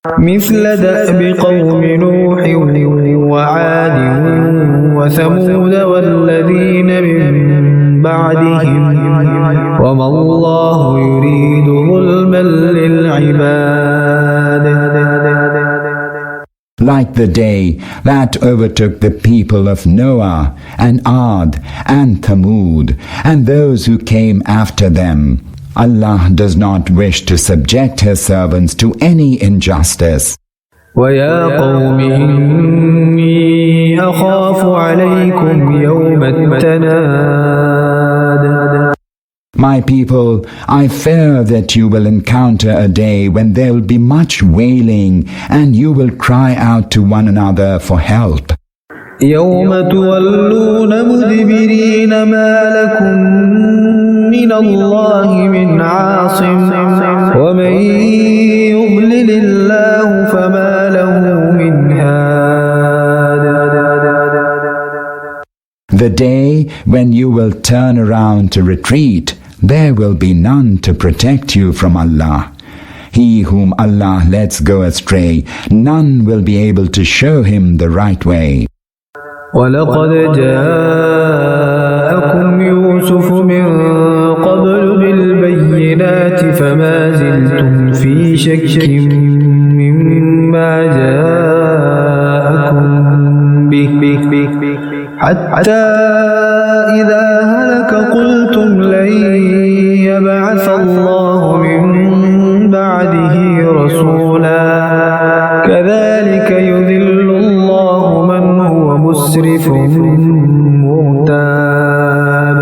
مثل دأب قوم نوح وعاد وثمود والذين من بعدهم وما الله يريد ظلما للعباد. Like the day that overtook the people of Noah and Ad and Thamud and those who came after them, Allah does not wish to subject His servants to any injustice. وَيَا قَوْمِ إِنِّي أَخَافُ عَلَيْكُمْ يَوْمَ التَّنَادِ. My people, I fear that you will encounter a day when there will be much wailing and you will cry out to one another for help. يَوْمَ تُوَلُّونَ مُدْبِرِينَ مَا لَكُمْ مِنَ اللَّهِ مِنْ عَاصِمٍ وَمَنْ يُضْلِلِ اللَّهُ فَمَا لَهُ مِنْ هَادٍ. The day when you will turn around to retreat, there will be none to protect you from Allah. He whom Allah lets go astray, none will be able to show him the right way. وَلَقَدْ جَاءَكُمْ يُوسُفُ مِنْ قَبْلُ بِالْبَيِّنَاتِ فَمَا زِلْتُمْ فِي شَكٍّ مِّمَّا جَاءَكُمْ بِهِ حَتَّى إِذَا هَلَكَ قُلْتُمْ لَنْ يَبْعَثَ اللَّهُ مِنْ بَعْدِهِ رَسُولًا كَذَلِكَ يُضِلُّ اللَّهُ مَنْ هُوَ مُسْرِفٌ مُرْتَابٌ.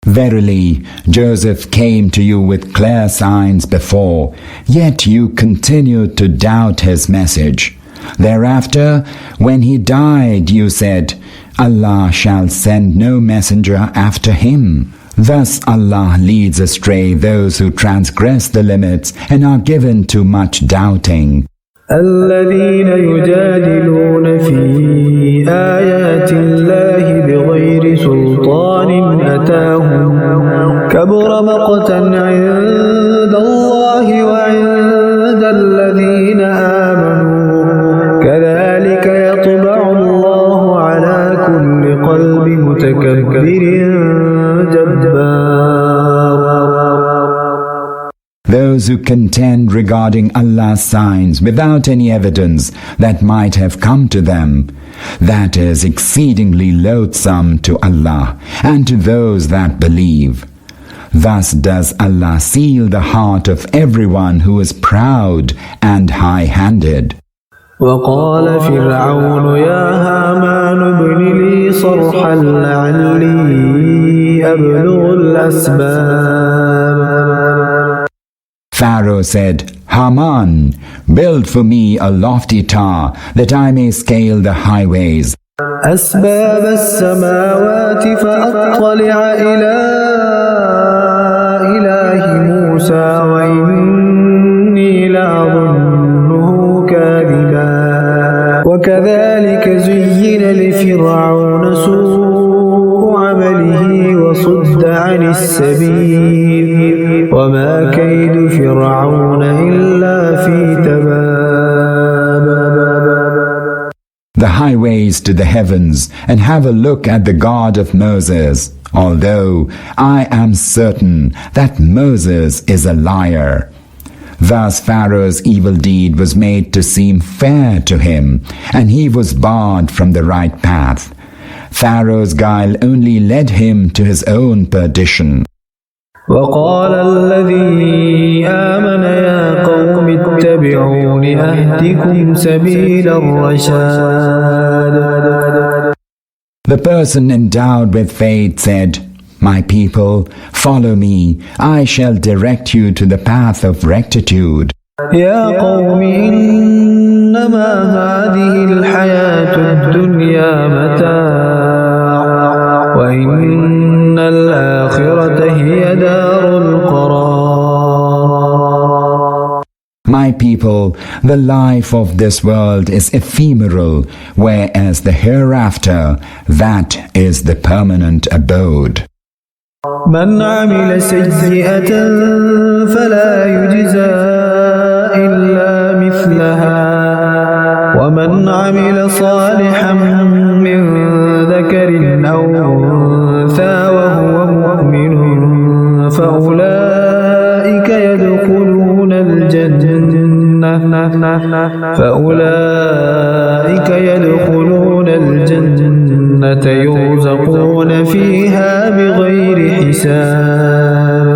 Verily, Joseph came to you with clear signs before, yet you continued to doubt his message. Thereafter, when he died, you said, Allah shall send no messenger after him. Thus Allah leads astray those who transgress the limits and are given to much doubting. الذين يجادلون في آيات الله بغير سلطان أتاهم كبر مقتا عند الله وعند الذين آمنوا كذلك يطبع الله على كل قلب متكبر جبار. Those who contend regarding Allah's signs without any evidence that might have come to them, that is exceedingly loathsome to Allah and to those that believe. Thus does Allah seal the heart of everyone who is proud and high-handed. وقال فرعون يا هامان ابن لي صرحا لعلي أبلغ الأسباب. Pharaoh said, Haman, build for me a lofty tower that I may scale the highways. أسباب السماوات فأطلع إلى إله موسى وإني لأظنه كاذبا وكذلك زين لفرعون سوء عمله وصد عن السبيل وما كيد فرعون إلا في تباب. The highways to the heavens, and have a look at the God of Moses, although I am certain that Moses is a liar. Thus Pharaoh's evil deed was made to seem fair to him, and he was barred from the right path. Pharaoh's guile only led him to his own perdition. وقال الذي آمن يا قوم اتبعون أهدكم سبيل الرشاد. The person endowed with faith said, My people, follow me, I shall direct you to the path of rectitude. يا قوم إنما هذه الحياة الدنيا متاع وإن الآخرة هي دار القرار. My people, the life of this world is ephemeral, whereas the hereafter, that is the permanent abode. من عمل سيئة فلا يجزى فأولئك يدخلون الجنة يرزقون فيها بغير حساب.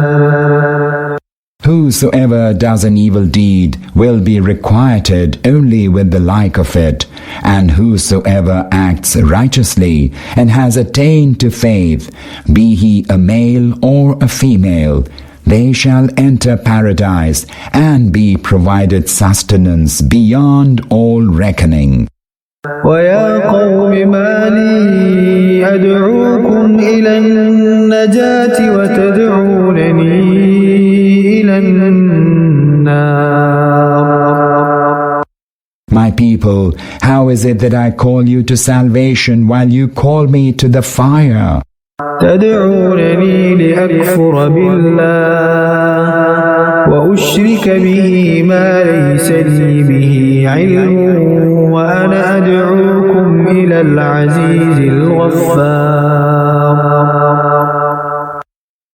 Whosoever does an evil deed will be requited only with the like of it, and whosoever acts righteously and has attained to faith, be he a male or a female, they shall enter paradise and be provided sustenance beyond all reckoning. وَيَا قَوْمِ مَا لِي أَدْعُوكُمْ إِلَى النَّجَاةِ وَتَدْعُونَنِي إِلَى النَّارِ. My people, how is it that I call you to salvation while you call me to the fire? تدعونني لأكفر بالله وأشرك به ما ليس لي به علم وأنا أدعوكم إلى العزيز الغفار.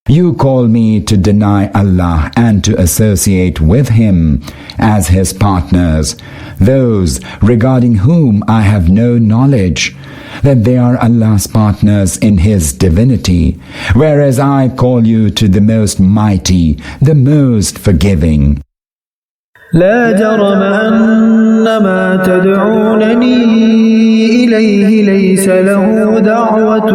You call me to deny Allah and to associate with Him as His partners, those regarding whom I have no knowledge, that they are Allah's partners in His divinity, whereas I call you to the most mighty, the most forgiving. لا جرم أن ما تدعونني إليه ليس له دعوة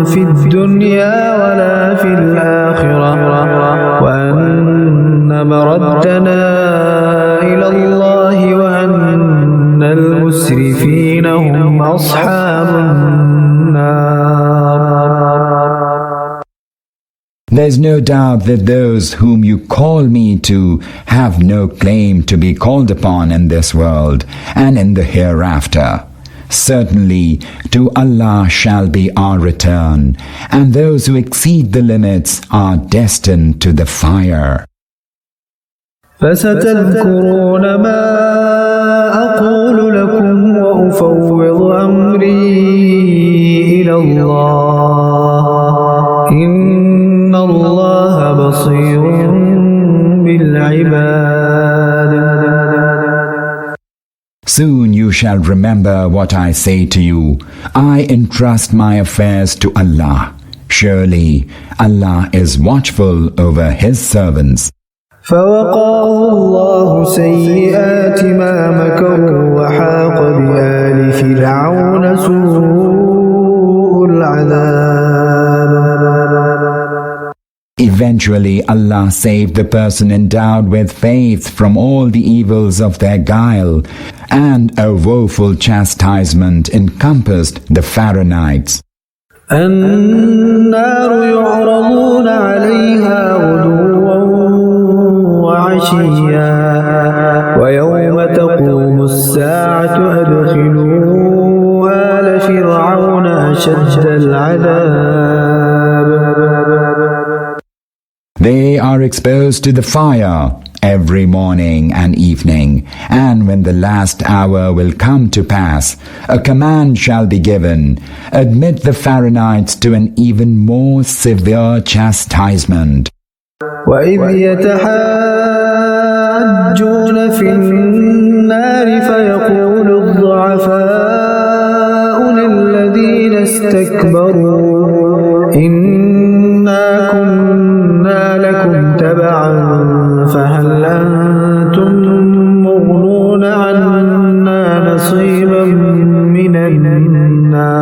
في الدنيا ولا في الآخرة وأن مردنا إلى الله وأن المسرفين هم أصحاب النار. There's no doubt that those whom you call me to have no claim to be called upon in this world and in the hereafter. Certainly, to Allah shall be our return, and those who exceed the limits are destined to the fire. فستذكرون ما أقول لكم وأفوض أمري إلى الله إن الله بصير بالعباد. Soon you shall remember what I say to you. I entrust my affairs to Allah. Surely Allah is watchful over His servants. فوقاه الله سيئات ما مكروا وحاق بآل فرعون سوء العذاب. Eventually Allah saved the person endowed with faith from all the evils of their guile, and a woeful chastisement encompassed the Pharaonites. النار يعرضون عليها غدوا وعشيا ويوم تقوم الساعة أدخلوا آل فرعون أشد العذاب. They are exposed to the fire every morning and evening, and when the last hour will come to pass, a command shall be given, admit the Pharaonites to an even more severe chastisement. وَإِذْ يَتَحَاجُّونَ فِي النَّارِ فَيَقُولُ الضُّعَفَاءُ لِلَّذِينَ اسْتَكْبَرُوا إِنَّا كُنَّا لَكُمْ تَبَعًا فَهَلْ أَنْتُمْ مُغْنُونَ عَنَّا نَصِيبًا مِنَ النَّارِ.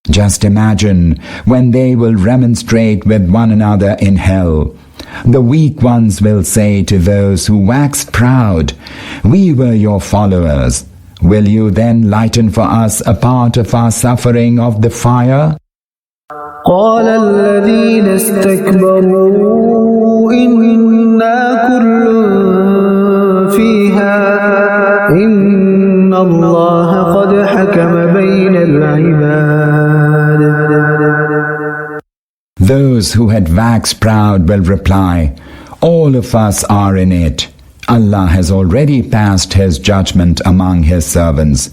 Just imagine when they will remonstrate with one another in hell. The weak ones will say to those who waxed proud, "We were your followers. Will you then lighten for us a part of our suffering of the fire?" قال الذين استكبروا إنا كل فيها إن الله قد حكم بين العباد. Those who had waxed proud will reply, "All of us are in it. Allah has already passed His judgment among His servants."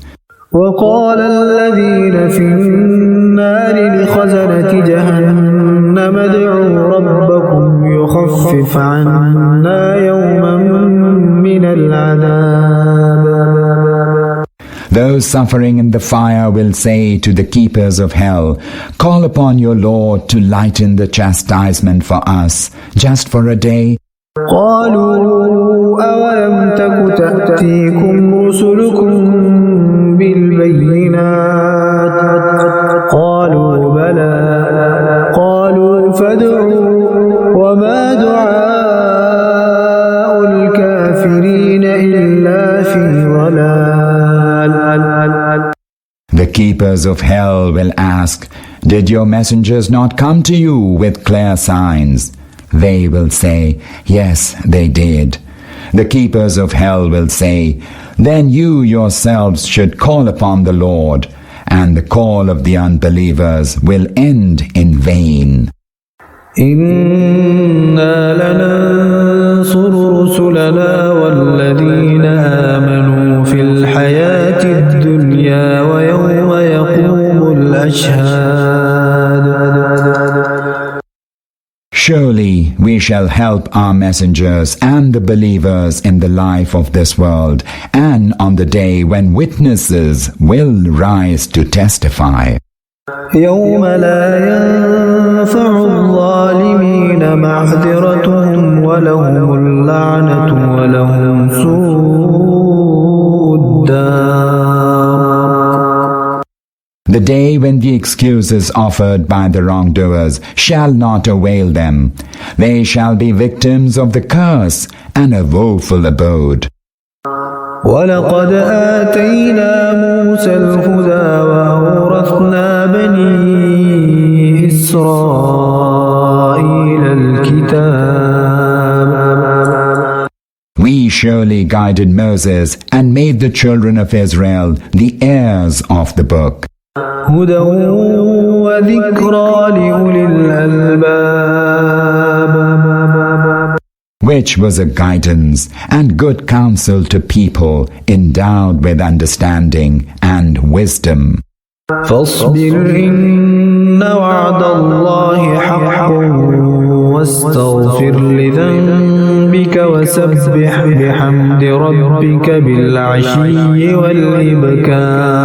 وقال الذين في النار لخزنة جهنم ادعوا ربكم يخفف خفف عنا يوما من العذاب. Those suffering in the fire will say to the keepers of hell, call upon your Lord to lighten the chastisement for us, just for a day. قالوا أولم تك تأتيكم رسلكم بالبينات قالوا بلى قالوا فادعوا وما دعاء الكافرين إلا في ضلال. The keepers of hell will ask, did your messengers not come to you with clear signs? They will say, yes, they did. The keepers of hell will say, then you yourselves should call upon the Lord, and the call of the unbelievers will end in vain. إنا لننصر رسلنا والذين آمنوا في الحياة الدنيا ويوم يقوم الأشهاد. Surely we shall help our messengers and the believers in the life of this world, and on the day when witnesses will rise to testify. يوم لا ينفع الظالمين معذرتهم ولهم اللعنة ولهم سوء الدار. The day when the excuses offered by the wrongdoers shall not avail them. They shall be victims of the curse and a woeful abode. ولقد آتينا موسى الهدى وأورثنا بني إسرائيل الكتاب. We surely guided Moses and made the children of Israel the heirs of the book. هدى وذكرى لأولي الألباب. Which was a guidance and good counsel to people endowed with understanding and wisdom. فاصبر إن وعد الله حق واستغفر لذنبك وسبح بحمد ربك بالعشي والإبكار.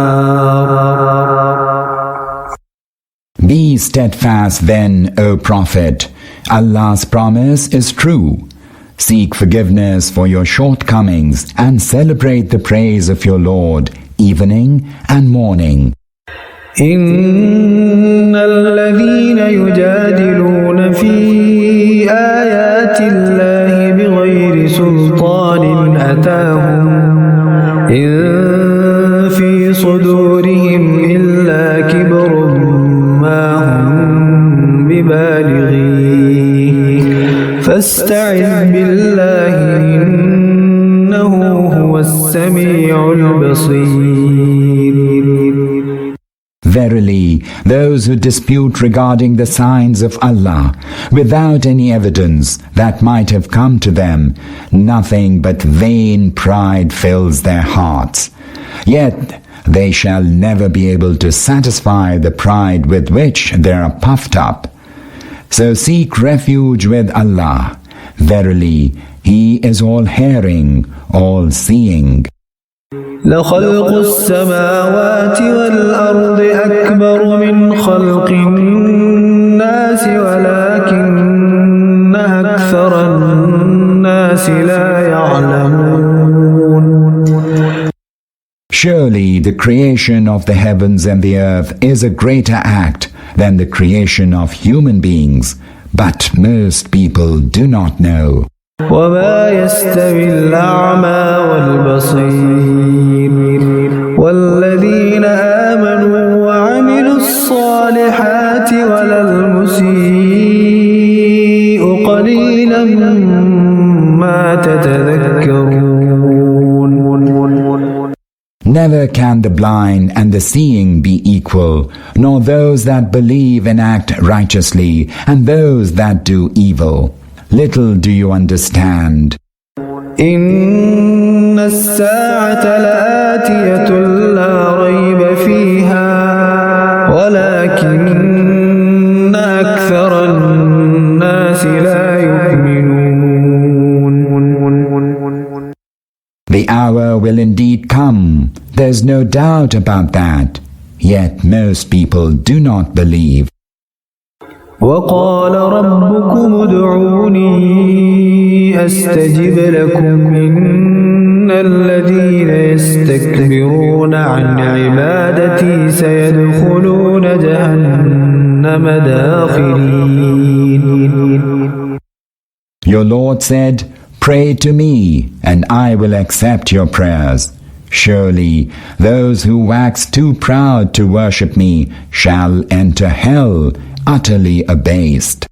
Be steadfast then, O Prophet. Allah's promise is true. Seek forgiveness for your shortcomings and celebrate the praise of your Lord evening and morning. إن الذين يجادلون في آيات الله بغير سلطان أتاهم إن في صدورهم إلا كبر ما هم ببالغيه فاستعذ بالله إنه هو السميع البصير. Verily, those who dispute regarding the signs of Allah without any evidence that might have come to them, nothing but vain pride fills their hearts. Yet they shall never be able to satisfy the pride with which they are puffed up. So seek refuge with Allah. Verily, He is all-hearing, all-seeing. لخلق السماوات والأرض أكبر من خلق الناس ولكن أكثر الناس لا يعلمون. Surely the creation of the heavens and the earth is a greater act than the creation of human beings, but most people do not know. وما يستوي الأعمى والبصير والذين آمنوا وعملوا الصالحات ولا المسيء قليلا ما تتذكرون. Never can the blind and the seeing be equal, nor those that believe and act righteously and those that do evil. Little do you understand. إن الساعة لآتية لا ريب فيها ولكن أكثر الناس لا يؤمنون. hour will indeed come. There's no doubt about that. Yet most people do not believe. وقال ربكم ادعوني أستجب لكم إن الذين يستكبرون عن عبادتي سيدخلون جهنم داخرين. Your Lord said, "Pray to me, and I will accept your prayers. Surely those who wax too proud to worship me shall enter hell, utterly abased."